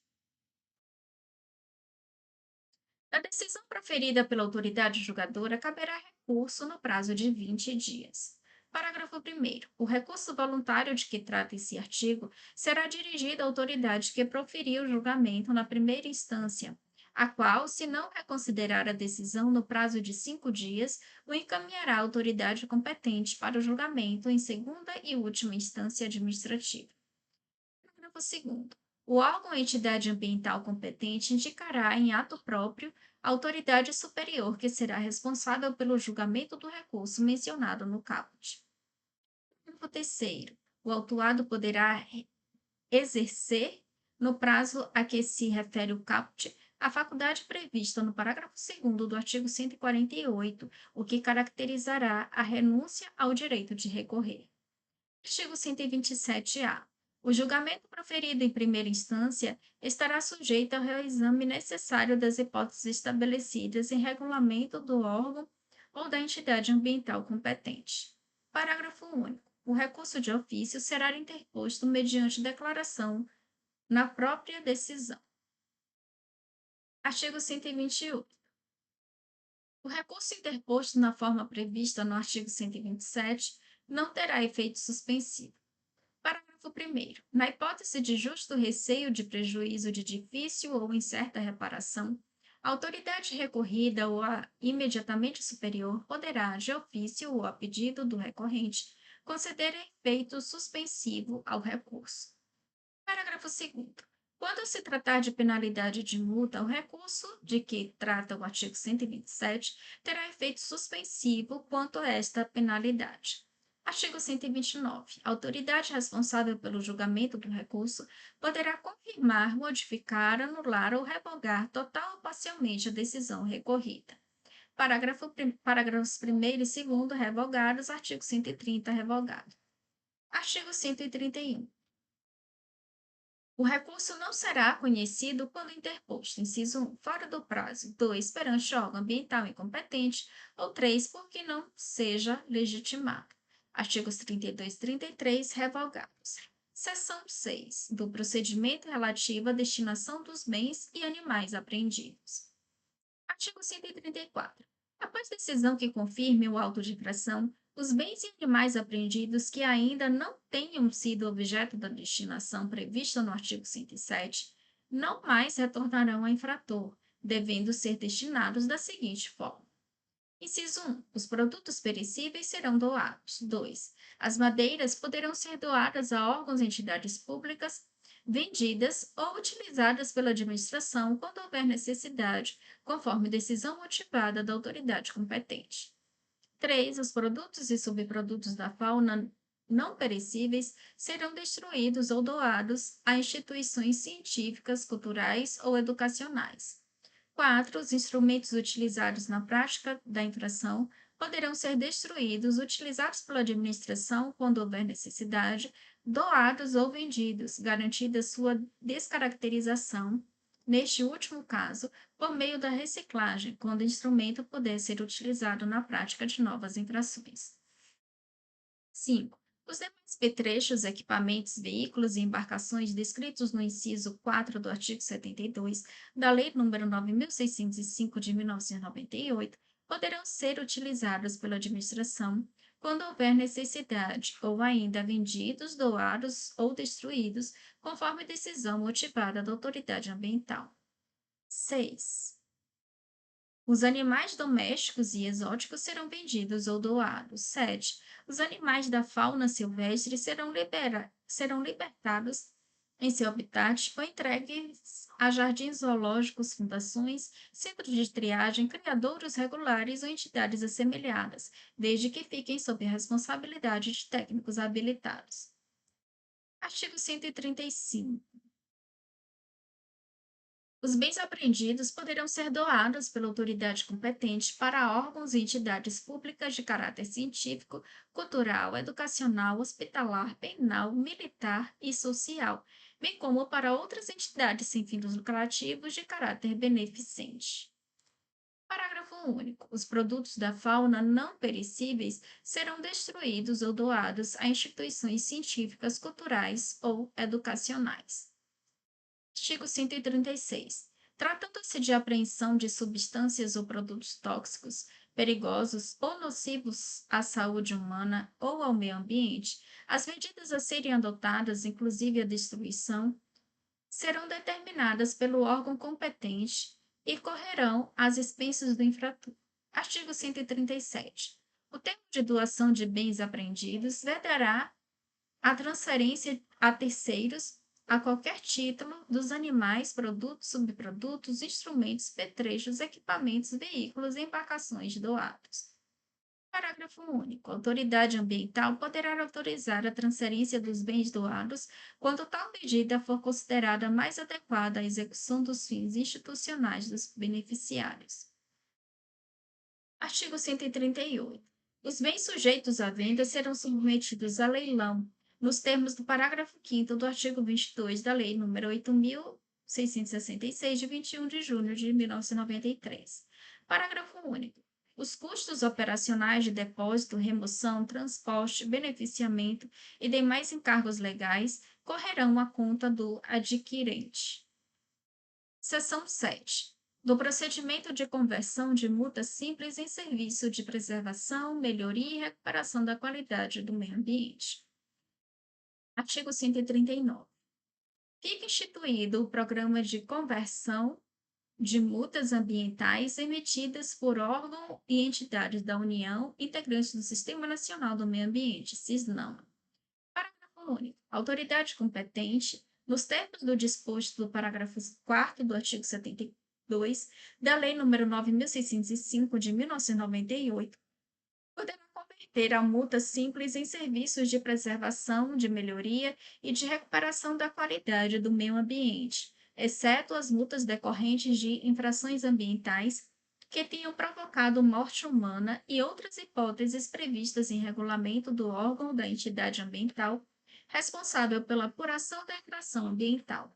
Na decisão proferida pela autoridade julgadora, caberá recurso no prazo de 20 dias. Parágrafo 1º. O recurso voluntário de que trata esse artigo será dirigido à autoridade que proferiu o julgamento na primeira instância, a qual, se não reconsiderar a decisão no prazo de 5 dias, o encaminhará à autoridade competente para o julgamento em segunda e última instância administrativa. Parágrafo 2º. O órgão ou entidade ambiental competente indicará em ato próprio a autoridade superior que será responsável pelo julgamento do recurso mencionado no caput. Parágrafo 3º. O autuado poderá exercer, no prazo a que se refere o caput, a faculdade prevista no parágrafo 2º do artigo 148, o que caracterizará a renúncia ao direito de recorrer. Artigo 127-A. O julgamento proferido em primeira instância estará sujeito ao reexame necessário das hipóteses estabelecidas em regulamento do órgão ou da entidade ambiental competente. Parágrafo único. O recurso de ofício será interposto mediante declaração na própria decisão. Artigo 128. O recurso interposto na forma prevista no artigo 127 não terá efeito suspensivo. Parágrafo 1º. Na hipótese de justo receio de prejuízo de difícil ou incerta reparação, a autoridade recorrida ou a imediatamente superior poderá, de ofício ou a pedido do recorrente, conceder efeito suspensivo ao recurso. Parágrafo 2º. Quando se tratar de penalidade de multa, o recurso de que trata o artigo 127 terá efeito suspensivo quanto a esta penalidade. Artigo 129. A autoridade responsável pelo julgamento do recurso poderá confirmar, modificar, anular ou revogar total ou parcialmente a decisão recorrida. Parágrafos 1º e 2º revogados. Artigo 130 revogado. Artigo 131. O recurso não será conhecido quando interposto, inciso 1, fora do prazo, 2, perante órgão ambiental incompetente, ou 3, porque não seja legitimado. Artigos 32 e 33 revogados. Seção 6. Do procedimento relativo à destinação dos bens e animais apreendidos. Artigo 134. Após decisão que confirme o auto de infração, os bens e animais apreendidos que ainda não tenham sido objeto da destinação prevista no artigo 107 não mais retornarão ao infrator, devendo ser destinados da seguinte forma. Inciso 1. Os produtos perecíveis serão doados. 2. As madeiras poderão ser doadas a órgãos e entidades públicas, vendidas ou utilizadas pela administração quando houver necessidade, conforme decisão motivada da autoridade competente. 3. Os produtos e subprodutos da fauna não perecíveis serão destruídos ou doados a instituições científicas, culturais ou educacionais. 4. Os instrumentos utilizados na prática da infração poderão ser destruídos, utilizados pela administração quando houver necessidade, doados ou vendidos, garantida sua descaracterização, neste último caso, por meio da reciclagem, quando o instrumento puder ser utilizado na prática de novas infrações. 5. Os demais petrechos, equipamentos, veículos e embarcações descritos no inciso 4 do artigo 72 da Lei nº 9.605 de 1998 poderão ser utilizados pela administração quando houver necessidade, ou ainda vendidos, doados ou destruídos, conforme decisão motivada da autoridade ambiental. 6. Os animais domésticos e exóticos serão vendidos ou doados. 7. Os animais da fauna silvestre serão libertados em seu habitat ou entregues a jardins zoológicos, fundações, centros de triagem, criadouros regulares ou entidades assemelhadas, desde que fiquem sob a responsabilidade de técnicos habilitados. Artigo 135. Os bens apreendidos poderão ser doados pela autoridade competente para órgãos e entidades públicas de caráter científico, cultural, educacional, hospitalar, penal, militar e social, bem como para outras entidades sem fins lucrativos de caráter beneficente. Parágrafo único. Os produtos da fauna não perecíveis serão destruídos ou doados a instituições científicas, culturais ou educacionais. Artigo 136. Tratando-se de apreensão de substâncias ou produtos tóxicos, perigosos ou nocivos à saúde humana ou ao meio ambiente, as medidas a serem adotadas, inclusive a destruição, serão determinadas pelo órgão competente e correrão às expensas do infrator. Artigo 137. O termo de doação de bens apreendidos vedará a transferência a terceiros, a qualquer título, dos animais, produtos, subprodutos, instrumentos, petrechos, equipamentos, veículos e embarcações doados. Parágrafo único. A autoridade ambiental poderá autorizar a transferência dos bens doados quando tal medida for considerada mais adequada à execução dos fins institucionais dos beneficiários. Artigo 138. Os bens sujeitos à venda serão submetidos a leilão, nos termos do parágrafo 5º do artigo 22 da Lei nº 8.666, de 21 de junho de 1993. Parágrafo único. Os custos operacionais de depósito, remoção, transporte, beneficiamento e demais encargos legais correrão à conta do adquirente. Seção 7. Do procedimento de conversão de multa simples em serviço de preservação, melhoria e recuperação da qualidade do meio ambiente. Artigo 139. Fica instituído o programa de conversão de multas ambientais emitidas por órgão e entidades da União integrantes do Sistema Nacional do Meio Ambiente, SISNAMA. Parágrafo único. A autoridade competente, nos termos do disposto do parágrafo 4º do artigo 72 da Lei nº 9.605, de 1998, poderá converter a multa simples em serviços de preservação, de melhoria e de recuperação da qualidade do meio ambiente, exceto as multas decorrentes de infrações ambientais que tenham provocado morte humana e outras hipóteses previstas em regulamento do órgão ou da entidade ambiental responsável pela apuração da infração ambiental.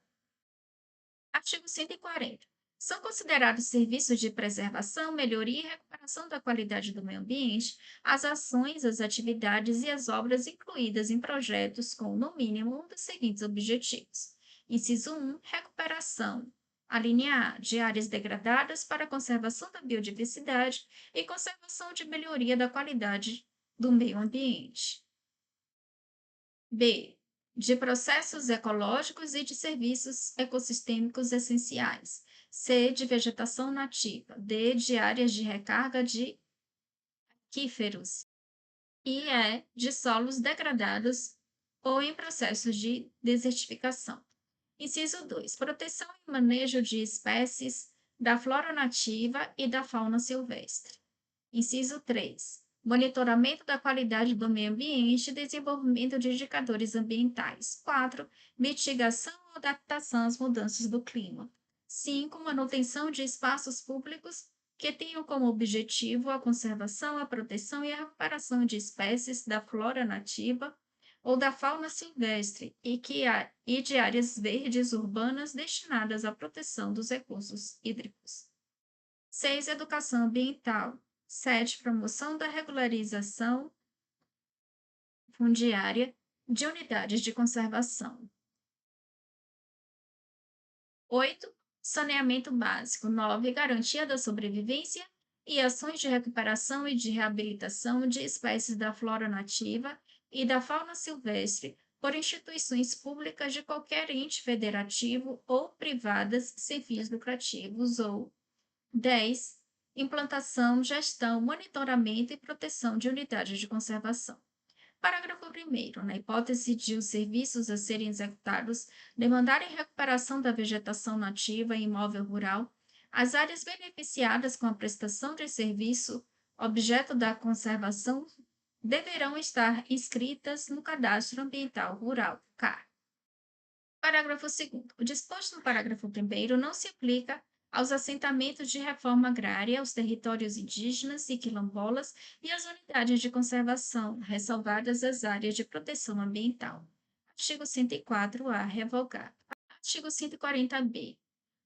Artigo 140. São considerados serviços de preservação, melhoria e recuperação da qualidade do meio ambiente as ações, as atividades e as obras incluídas em projetos com, no mínimo, um dos seguintes objetivos. Inciso 1. Recuperação. A linha A, de áreas degradadas para a conservação da biodiversidade e conservação de melhoria da qualidade do meio ambiente. B. De processos ecológicos e de serviços ecossistêmicos essenciais. C. De vegetação nativa. D. De áreas de recarga de aquíferos. E E. De solos degradados ou em processos de desertificação. Inciso 2. Proteção e manejo de espécies da flora nativa e da fauna silvestre. Inciso 3. Monitoramento da qualidade do meio ambiente e desenvolvimento de indicadores ambientais. 4. Mitigação ou adaptação às mudanças do clima. 5. Manutenção de espaços públicos que tenham como objetivo a conservação, a proteção e a recuperação de espécies da flora nativa ou da fauna silvestre e de áreas verdes urbanas destinadas à proteção dos recursos hídricos. 6. Educação ambiental. 7. Promoção da regularização fundiária de unidades de conservação. 8. Saneamento básico. 9. Garantia da sobrevivência e ações de recuperação e de reabilitação de espécies da flora nativa e da fauna silvestre por instituições públicas de qualquer ente federativo ou privadas sem fins lucrativos. Ou 10. Implantação, gestão, monitoramento e proteção de unidades de conservação. Parágrafo 1º. Na hipótese de os serviços a serem executados demandarem recuperação da vegetação nativa e imóvel rural, as áreas beneficiadas com a prestação de serviço objeto da conservação deverão estar inscritas no Cadastro Ambiental Rural, CAR. Parágrafo 2º. O disposto no parágrafo 1º não se aplica aos assentamentos de reforma agrária, aos territórios indígenas e quilombolas e às unidades de conservação, ressalvadas as áreas de proteção ambiental. Artigo 104-A, revogado. Artigo 140-B.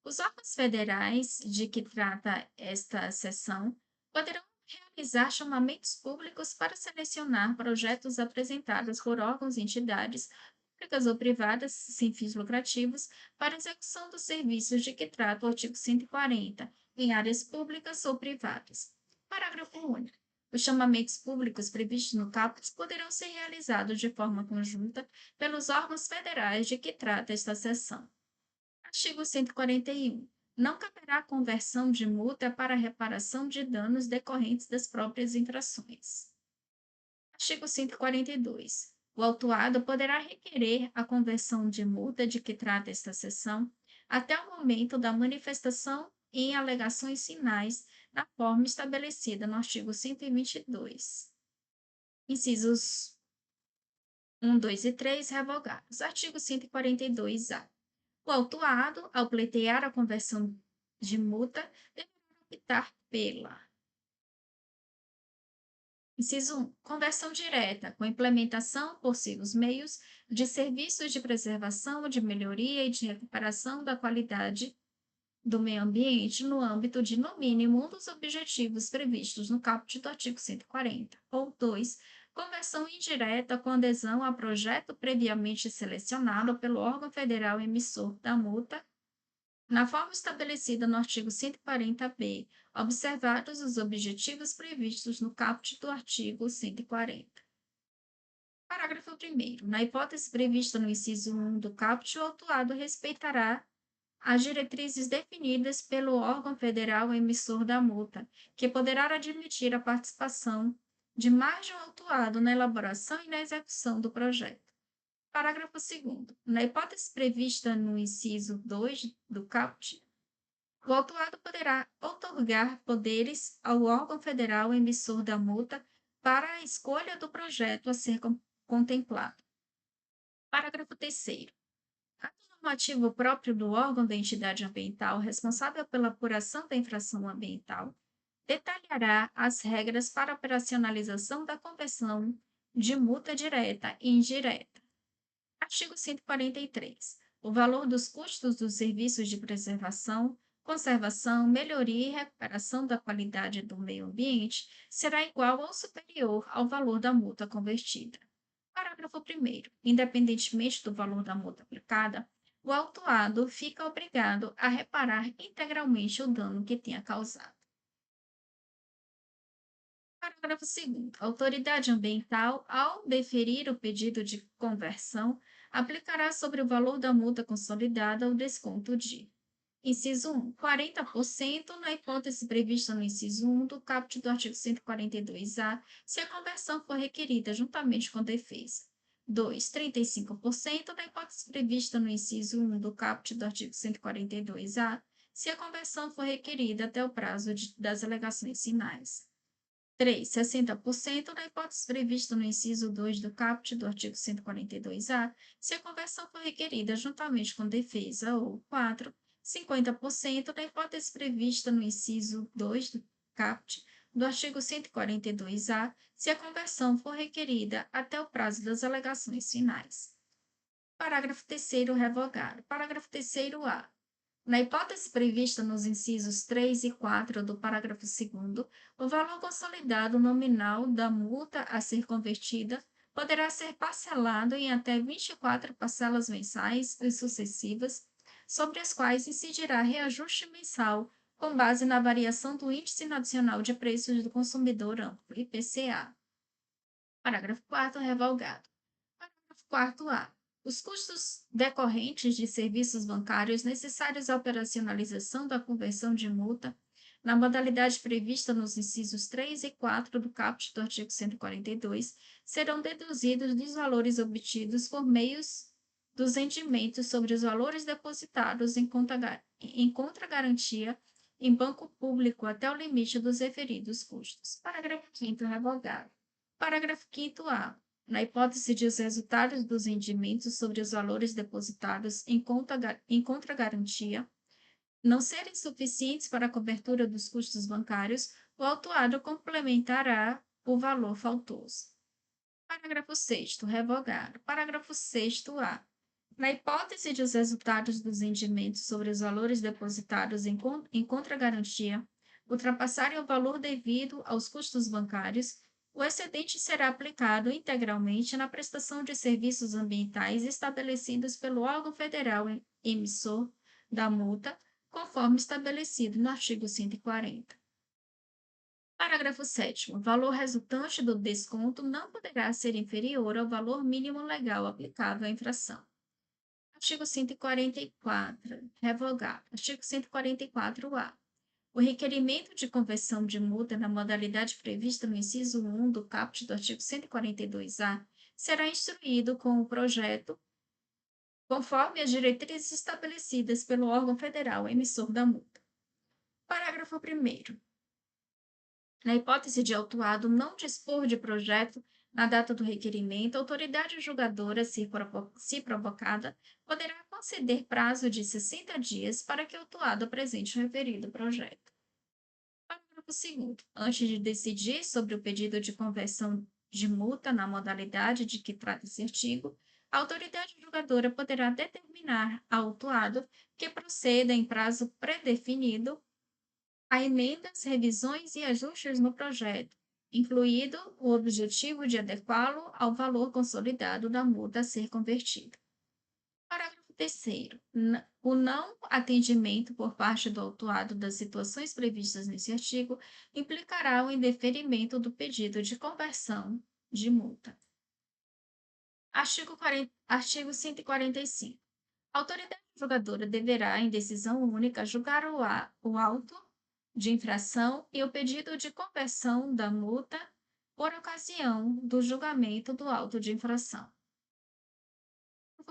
Os órgãos federais de que trata esta seção poderão realizar chamamentos públicos para selecionar projetos apresentados por órgãos e entidades públicas ou privadas sem fins lucrativos para execução dos serviços de que trata o artigo 140, em áreas públicas ou privadas. Parágrafo único. Os chamamentos públicos previstos no caput poderão ser realizados de forma conjunta pelos órgãos federais de que trata esta seção. Artigo 141. Não caberá conversão de multa para reparação de danos decorrentes das próprias infrações. Artigo 142. O autuado poderá requerer a conversão de multa de que trata esta seção até o momento da manifestação em alegações finais na forma estabelecida no artigo 122. Incisos 1, 2 e 3 revogados. Artigo 142-A. O autuado, ao pleitear a conversão de multa, deverá optar pela: Inciso 1. Conversão direta, com implementação, por seus meios, de serviços de preservação, de melhoria e de recuperação da qualidade do meio ambiente no âmbito de, no mínimo, um dos objetivos previstos no caput do artigo 140. Ou 2. Conversão indireta com adesão a projeto previamente selecionado pelo órgão federal emissor da multa, na forma estabelecida no artigo 140-B, observados os objetivos previstos no caput do artigo 140. Parágrafo 1º. Na hipótese prevista no inciso 1 do caput, o autuado respeitará as diretrizes definidas pelo órgão federal emissor da multa, que poderá admitir a participação de mais de um autuado na elaboração e na execução do projeto. Parágrafo 2º. Na hipótese prevista no inciso 2 do caput, o autuado poderá outorgar poderes ao órgão federal emissor da multa para a escolha do projeto a ser contemplado. Parágrafo 3º. Ato normativo próprio do órgão da entidade ambiental responsável pela apuração da infração ambiental detalhará as regras para a operacionalização da conversão de multa direta e indireta. Artigo 143. O valor dos custos dos serviços de preservação, conservação, melhoria e recuperação da qualidade do meio ambiente será igual ou superior ao valor da multa convertida. Parágrafo 1º. Independentemente do valor da multa aplicada, o autuado fica obrigado a reparar integralmente o dano que tenha causado. Parágrafo 2º. A autoridade ambiental, ao deferir o pedido de conversão, aplicará sobre o valor da multa consolidada o desconto de: Inciso 1. 40% na hipótese prevista no inciso 1 do caput do artigo 142-A, se a conversão for requerida juntamente com defesa. 2. 35% na hipótese prevista no inciso 1 do caput do artigo 142-A, se a conversão for requerida até o prazo das alegações finais. 3. 60% na hipótese prevista no inciso 2 do caput do artigo 142-A, se a conversão for requerida juntamente com defesa. Ou 4. 50% na hipótese prevista no inciso 2 do caput do artigo 142-A, se a conversão for requerida até o prazo das alegações finais. Parágrafo 3º revogado. Parágrafo 3º-A. Na hipótese prevista nos incisos 3 e 4 do parágrafo 2º, o valor consolidado nominal da multa a ser convertida poderá ser parcelado em até 24 parcelas mensais e sucessivas, sobre as quais incidirá reajuste mensal com base na variação do Índice Nacional de Preços do Consumidor Amplo, IPCA. Parágrafo 4º revogado. Parágrafo 4º-A. Os custos decorrentes de serviços bancários necessários à operacionalização da conversão de multa, na modalidade prevista nos incisos 3 e 4 do caput do artigo 142, serão deduzidos dos valores obtidos por meios dos rendimentos sobre os valores depositados em contra-garantia em banco público até o limite dos referidos custos. Parágrafo 5º revogado. Parágrafo 5º-A. Na hipótese de os resultados dos rendimentos sobre os valores depositados em contra-garantia não serem suficientes para a cobertura dos custos bancários, o autuado complementará o valor faltoso. Parágrafo 6º revogado. Parágrafo 6º-A. Na hipótese de os resultados dos rendimentos sobre os valores depositados em contragarantia ultrapassarem o valor devido aos custos bancários, o excedente será aplicado integralmente na prestação de serviços ambientais estabelecidos pelo órgão federal emissor da multa, conforme estabelecido no artigo 140. Parágrafo 7º. O valor resultante do desconto não poderá ser inferior ao valor mínimo legal aplicável à infração. Artigo 144. Revogado. Artigo 144-A. O requerimento de conversão de multa na modalidade prevista no inciso 1 do caput do artigo 142-A será instruído com o projeto conforme as diretrizes estabelecidas pelo órgão federal emissor da multa. Parágrafo 1º. Na hipótese de autuado não dispor de projeto na data do requerimento, a autoridade julgadora, se provocada, poderá conceder prazo de 60 dias para que o autuado apresente o referido projeto. Parágrafo 2º. Antes de decidir sobre o pedido de conversão de multa na modalidade de que trata esse artigo, a autoridade julgadora poderá determinar ao autuado que proceda em prazo predefinido a emendas, revisões e ajustes no projeto, incluído o objetivo de adequá-lo ao valor consolidado da multa a ser convertida. Parágrafo 3º. O não atendimento por parte do autuado das situações previstas nesse artigo implicará o indeferimento do pedido de conversão de multa. Artigo 145. A autoridade julgadora deverá, em decisão única, julgar o auto de infração e o pedido de conversão da multa por ocasião do julgamento do auto de infração.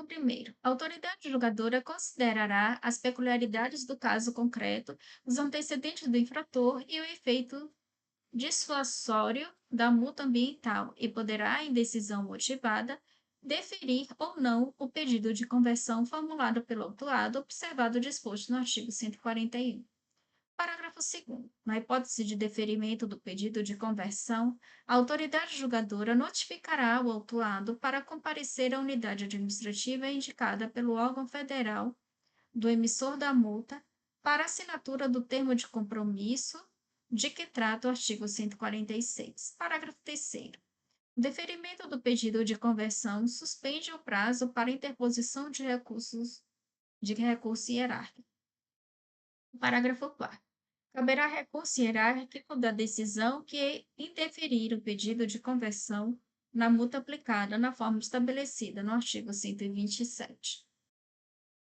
Primeiro, a autoridade julgadora considerará as peculiaridades do caso concreto, os antecedentes do infrator e o efeito dissuasório da multa ambiental e poderá, em decisão motivada, deferir ou não o pedido de conversão formulado pelo autuado, observado o disposto no artigo 141. Parágrafo 2º. Na hipótese de deferimento do pedido de conversão, a autoridade julgadora notificará o autuado para comparecer à unidade administrativa indicada pelo órgão federal do emissor da multa para assinatura do termo de compromisso de que trata o artigo 146. Parágrafo 3º. O deferimento do pedido de conversão suspende o prazo para interposição de recurso hierárquico. Parágrafo 4º. Caberá recurso hierárquico da decisão que indeferir o pedido de conversão na multa aplicada na forma estabelecida no artigo 127.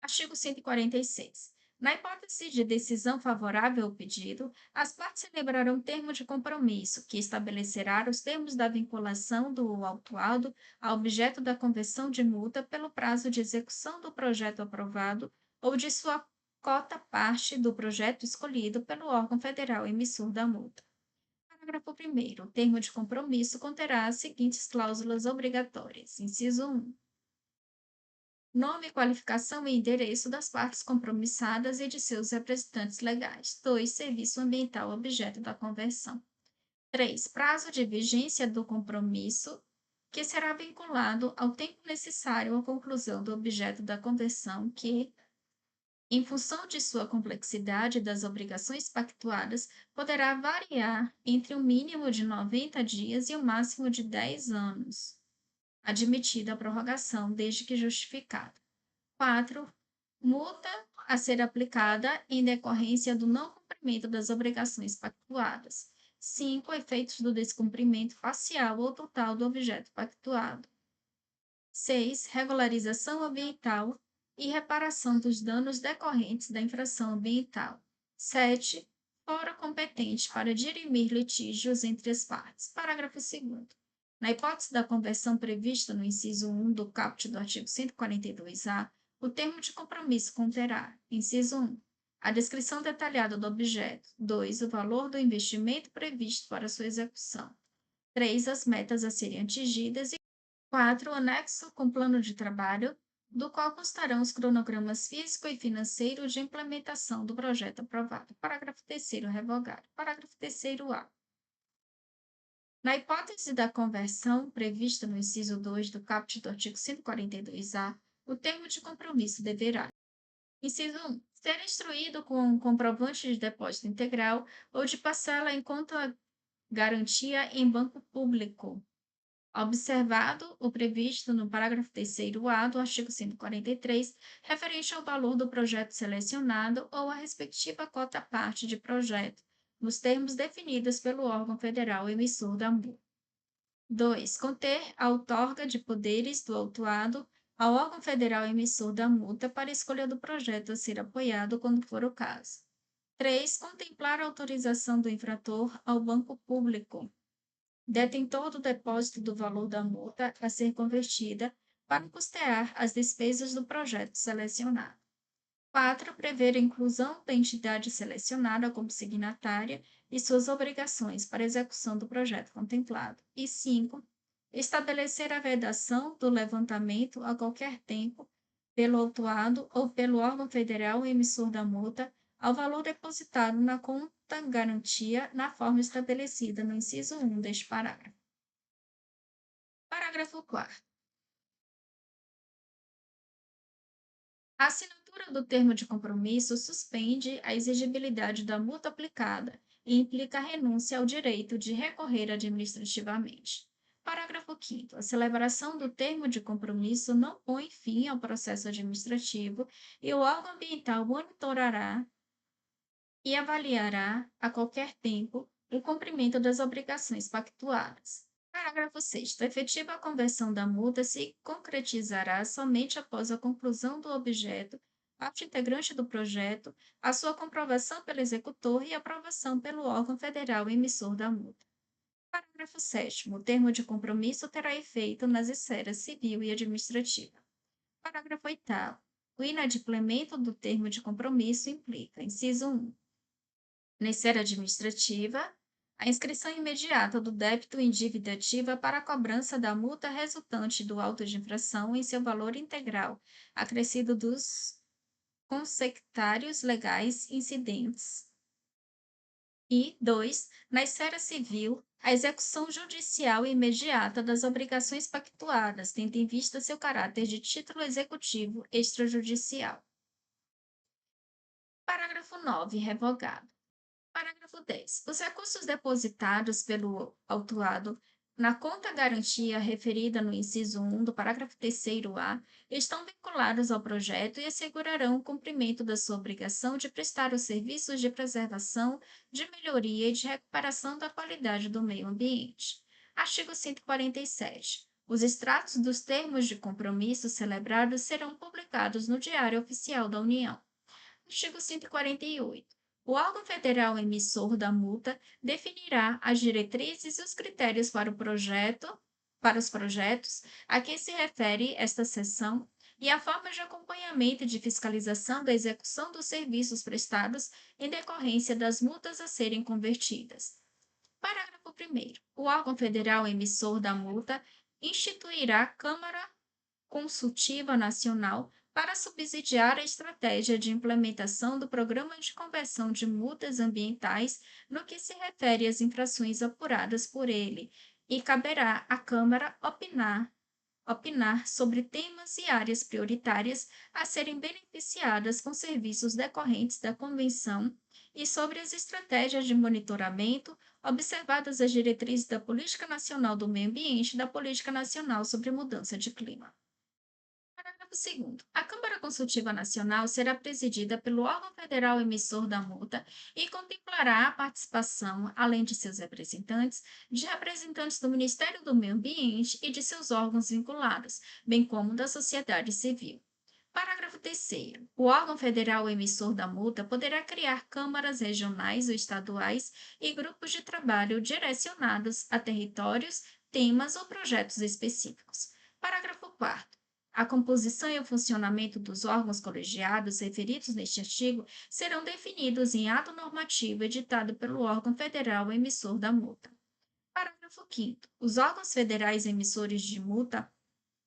Artigo 146. Na hipótese de decisão favorável ao pedido, as partes celebrarão termo de compromisso, que estabelecerá os termos da vinculação do autuado ao objeto da conversão de multa pelo prazo de execução do projeto aprovado ou de sua cota parte do projeto escolhido pelo órgão federal emissor da multa. Parágrafo 1º. O termo de compromisso conterá as seguintes cláusulas obrigatórias. Inciso 1. Nome, qualificação e endereço das partes compromissadas e de seus representantes legais. 2. Serviço ambiental objeto da conversão. 3. Prazo de vigência do compromisso, que será vinculado ao tempo necessário à conclusão do objeto da conversão, que, em função de sua complexidade e das obrigações pactuadas, poderá variar entre um mínimo de 90 dias e um máximo de 10 anos, admitida a prorrogação desde que justificada. 4. Multa a ser aplicada em decorrência do não cumprimento das obrigações pactuadas. 5. Efeitos do descumprimento parcial ou total do objeto pactuado. 6. Regularização ambiental e reparação dos danos decorrentes da infração ambiental. 7. Foro competente para dirimir litígios entre as partes. Parágrafo 2º. Na hipótese da conversão prevista no inciso 1 do caput do artigo 142-A, o termo de compromisso conterá, inciso 1, a descrição detalhada do objeto. 2. O valor do investimento previsto para sua execução. 3. As metas a serem atingidas. 4. O anexo com plano de trabalho, do qual constarão os cronogramas físico e financeiro de implementação do projeto aprovado. Parágrafo 3º revogado. Parágrafo 3º-A. Na hipótese da conversão prevista no inciso 2 do caput do artigo 142-A, O termo de compromisso deverá: inciso 1. Ser instruído com um comprovante de depósito integral ou de parcela em conta garantia em banco público, observado o previsto no parágrafo 3º-A do artigo 143, referente ao valor do projeto selecionado ou à respectiva cota-parte de projeto, nos termos definidos pelo órgão federal emissor da multa. 2. Conter a outorga de poderes do autuado ao órgão federal emissor da multa para escolha do projeto a ser apoiado, quando for o caso. 3. Contemplar a autorização do infrator ao banco público, detentor do depósito do valor da multa a ser convertida, para custear as despesas do projeto selecionado. 4. Prever a inclusão da entidade selecionada como signatária e suas obrigações para execução do projeto contemplado. E 5. Estabelecer a vedação do levantamento a qualquer tempo pelo autuado ou pelo órgão federal emissor da multa ao valor depositado na conta garantia na forma estabelecida no inciso 1 deste parágrafo. Parágrafo 4º. A assinatura do termo de compromisso suspende a exigibilidade da multa aplicada e implica a renúncia ao direito de recorrer administrativamente. Parágrafo 5º. A celebração do termo de compromisso não põe fim ao processo administrativo e o órgão ambiental monitorará e avaliará a qualquer tempo o cumprimento das obrigações pactuadas. Parágrafo 6º. A efetiva conversão da multa se concretizará somente após a conclusão do objeto, parte integrante do projeto, a sua comprovação pelo executor e aprovação pelo órgão federal emissor da multa. Parágrafo 7º. O termo de compromisso terá efeito nas esferas civil e administrativa. Parágrafo 8º. O inadimplemento do termo de compromisso implica: inciso 1. Na esfera administrativa, a inscrição imediata do débito em dívida ativa para a cobrança da multa resultante do auto de infração em seu valor integral, acrescido dos consectários legais incidentes. E 2. Na esfera civil, a execução judicial imediata das obrigações pactuadas, tendo em vista seu caráter de título executivo extrajudicial. Parágrafo 9. Revogado. Parágrafo 10. Os recursos depositados pelo autuado na conta garantia referida no inciso 1 do parágrafo 3º-A estão vinculados ao projeto e assegurarão o cumprimento da sua obrigação de prestar os serviços de preservação, de melhoria e de recuperação da qualidade do meio ambiente. Artigo 147. Os extratos dos termos de compromisso celebrados serão publicados no Diário Oficial da União. Artigo 148. O órgão federal emissor da multa definirá as diretrizes e os critérios para os projetos a que se refere esta seção e a forma de acompanhamento e de fiscalização da execução dos serviços prestados em decorrência das multas a serem convertidas. Parágrafo 1º. O órgão federal emissor da multa instituirá Câmara Consultiva Nacional para subsidiar a estratégia de implementação do Programa de Conversão de Multas Ambientais no que se refere às infrações apuradas por ele, e caberá à Câmara opinar sobre temas e áreas prioritárias a serem beneficiadas com serviços decorrentes da Convenção e sobre as estratégias de monitoramento, observadas as diretrizes da Política Nacional do Meio Ambiente e da Política Nacional sobre Mudança de Clima. Parágrafo 2º. A Câmara Consultiva Nacional será presidida pelo órgão federal emissor da multa e contemplará a participação, além de seus representantes, de representantes do Ministério do Meio Ambiente e de seus órgãos vinculados, bem como da sociedade civil. Parágrafo 3º. O órgão federal emissor da multa poderá criar câmaras regionais ou estaduais e grupos de trabalho direcionados a territórios, temas ou projetos específicos. Parágrafo 4º. A composição e o funcionamento dos órgãos colegiados referidos neste artigo serão definidos em ato normativo editado pelo órgão federal emissor da multa. Parágrafo 5º. Os órgãos federais emissores de multa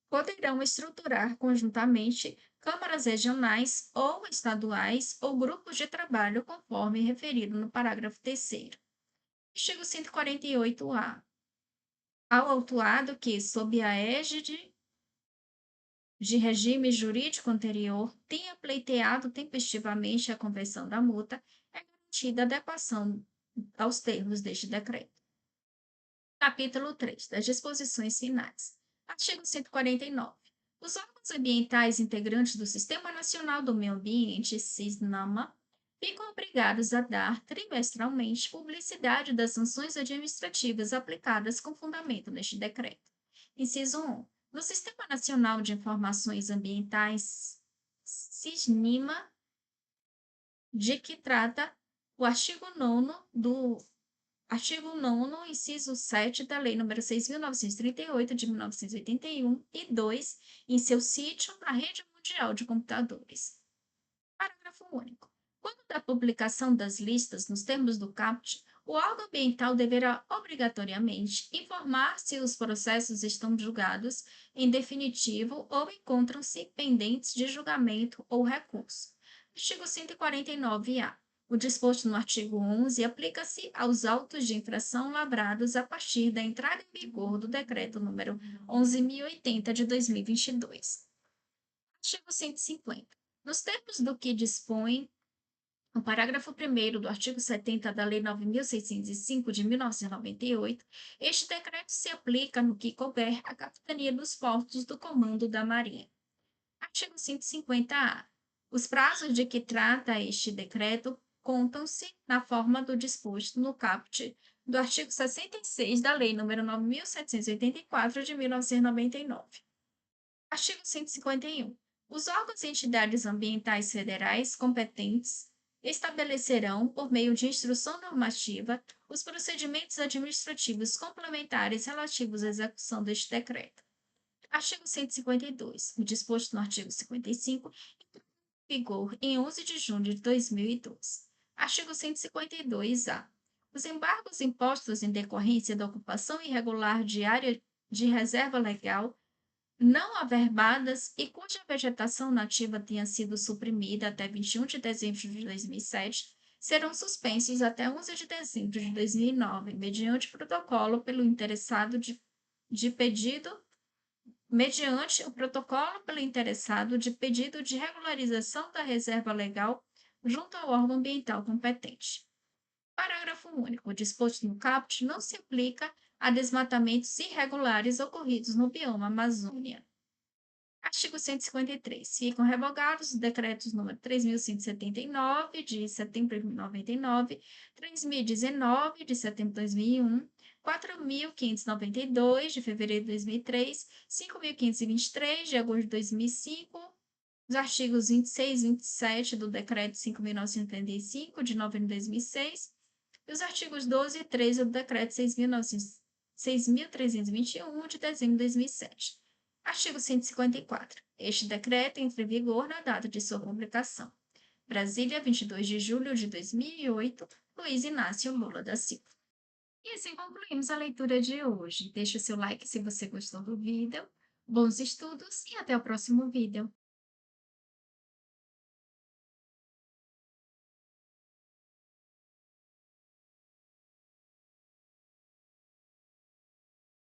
poderão estruturar conjuntamente câmaras regionais ou estaduais ou grupos de trabalho, conforme referido no parágrafo 3º. Artigo 148-A. Ao autuado que, sob a égide de regime jurídico anterior tenha pleiteado tempestivamente a conversão da multa, é garantida a adequação aos termos deste decreto. Capítulo 3 das disposições finais. Artigo 149. Os órgãos ambientais integrantes do Sistema Nacional do Meio Ambiente, SISNAMA, ficam obrigados a dar trimestralmente publicidade das sanções administrativas aplicadas com fundamento neste decreto. Inciso 1. No Sistema Nacional de Informações Ambientais, SISNIMA, de que trata o artigo 9º, inciso 7 da Lei nº 6.938, de 1981, e 2, em seu sítio na rede mundial de computadores. Parágrafo único. Quando da publicação das listas nos termos do caput, o órgão ambiental deverá obrigatoriamente informar se os processos estão julgados em definitivo ou encontram-se pendentes de julgamento ou recurso. Artigo 149-A. O disposto no artigo 11 aplica-se aos autos de infração lavrados a partir da entrada em vigor do Decreto nº 11.080 de 2022. Artigo 150. Nos termos do que dispõe o parágrafo 1º do artigo 70 da Lei 9.605 de 1998, este decreto se aplica no que couber à Capitania dos Portos do Comando da Marinha. Artigo 150-A. Os prazos de que trata este decreto contam-se na forma do disposto no caput do artigo 66 da Lei nº 9.784 de 1999. Artigo 151. Os órgãos e entidades ambientais federais competentes estabelecerão, por meio de instrução normativa, os procedimentos administrativos complementares relativos à execução deste decreto. Artigo 152. O disposto no artigo 55 entrou em vigor em 11 de junho de 2012. Artigo 152-A. Os embargos impostos em decorrência da ocupação irregular de área de reserva legal não averbadas e cuja vegetação nativa tenha sido suprimida até 21 de dezembro de 2007, serão suspensos até 11 de dezembro de 2009, mediante protocolo pelo interessado de pedido de regularização da reserva legal junto ao órgão ambiental competente. Parágrafo único. O disposto no caput não se aplica a desmatamentos irregulares ocorridos no bioma Amazônia. Artigo 153. Ficam revogados os decretos nº 3.179, de setembro de 1999, 3.019, de setembro de 2001, 4.592, de fevereiro de 2003, 5.523, de agosto de 2005, os artigos 26 e 27 do Decreto 5.975, de novembro de 2006, e os artigos 12 e 13 do Decreto 6.321, de dezembro de 2007. Artigo 154. Este decreto entra em vigor na data de sua publicação. Brasília, 22 de julho de 2008, Luiz Inácio Lula da Silva. E assim concluímos a leitura de hoje. Deixe o seu like se você gostou do vídeo. Bons estudos e até o próximo vídeo.